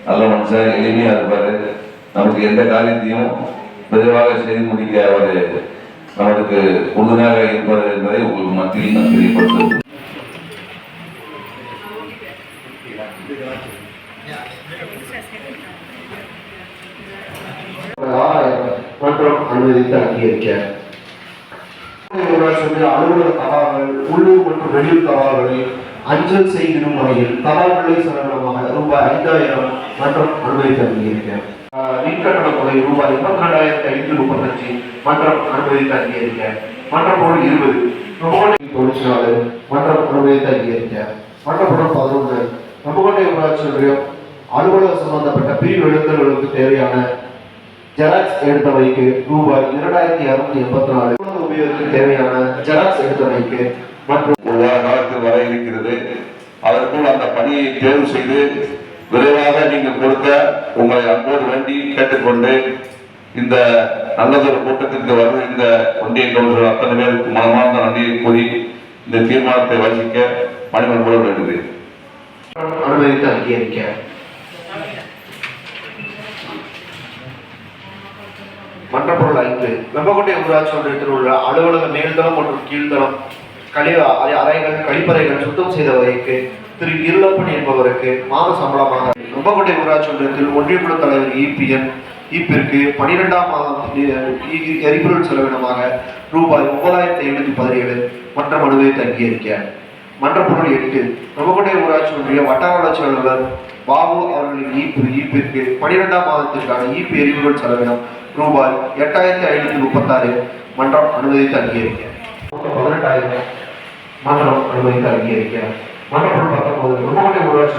நல்ல மனுஷன், எளிமையா இருப்பாரு. நமக்கு எந்த காரியத்தையும் விரைவாக செய்து முடிக்க அவர் நமக்கு உறுதுணையாக இருப்பார் என்பதை உங்களுக்கு மத்தியில் நான் தெரியப்படுத்துகிறேன். மற்றும் அனுமதித்து அங்கீகரிக்க அலுவலக தபால்கள், உள்ளூர் மற்றும் வெளியூர் தபால்களை அஞ்சல் செய்திடும் வகையில் தபால்களை செலவினமாக ரூபாய் 5000 மற்றும் அனுமதித்து அங்கீகரிக்க. மின்கட்டண தொகை ரூபாய் 22,535 மற்றும் அனுமதித்து அங்கீகரிக்க. மற்ற பொருள் 20 தொழிற்சாலை மற்றும் அனுமதித்து அங்கீகரிக்க. மற்ற பொருள் 11 நம்பகோட்டை ஊராட்சி ஒன்றியம் அலுவலக சம்பந்தப்பட்ட பிரிவு எழுத்தர்களுக்கு தேவையான ஜெராக்ஸ் எடுத்தவைக்கு ரூபாய் 2284 உபயோகிக்க தேவையான ஜெராக்ஸ் எடுத்தவைக்கு மற்றும் ஒரு வார காலத்தில் வர இருக்கிறது. அதற்குள் அந்த பணியை தேர்வு செய்து விரைவாக நீங்கள் கொடுக்க உங்களை அன்போடு வேண்டி கேட்டுக்கொண்டு இந்த நல்லதொரு கூட்டத்திற்கு வரும் இந்த ஒன்றிய கவுன்சிலர் அத்தனை பேருக்கு மனமார்ந்த நன்றியை கூறி இந்த தீர்மானத்தை வாசிக்க மணிமன் மூலம் வேண்டுகிறேன். அனுமதித்து அங்கீகரிக்க. மற்ற பொருள் 5 வெம்பக்கோட்டை ஊராட்சி ஒன்றியத்தில் உள்ள அலுவலக மேல்தளம் மற்றும் கீழ்த்தளம் அறைகள் கழிப்பறைகள் சுத்தம் செய்த வகைக்கு திரு இருளப்பன் என்பவருக்கு மாத சம்பளமாக வெம்பக்கோட்டை ஊராட்சி ஒன்றியத்தில் ஒன்றியக்குழு தலைவர் ஈப்பிற்கு 12ஆம் மாதம் எரிபொருள் செலவினமாக ரூபாய் 9717 மற்றும் அனுமதித்து அங்கீகரிக்க. மற்ற பொருள் 8 வெம்பக்கோட்டை ஊராட்சி ஒன்றிய வட்டார வளர்ச்சி அலுவலர் பாபு அவர்களின் ஈப்பிற்கு 12ஆம் மாதத்திற்கான எரிபொருள் செலவினம் ரூபாய் 8536 மற்றும் அனுமதித்து அங்கீகரிக்க. 18,000 மற்றும் அனுமதித்து அங்கீகரிக்க. மற்ற பொருள் 19 வெம்பக்கோட்டை ஊராட்சி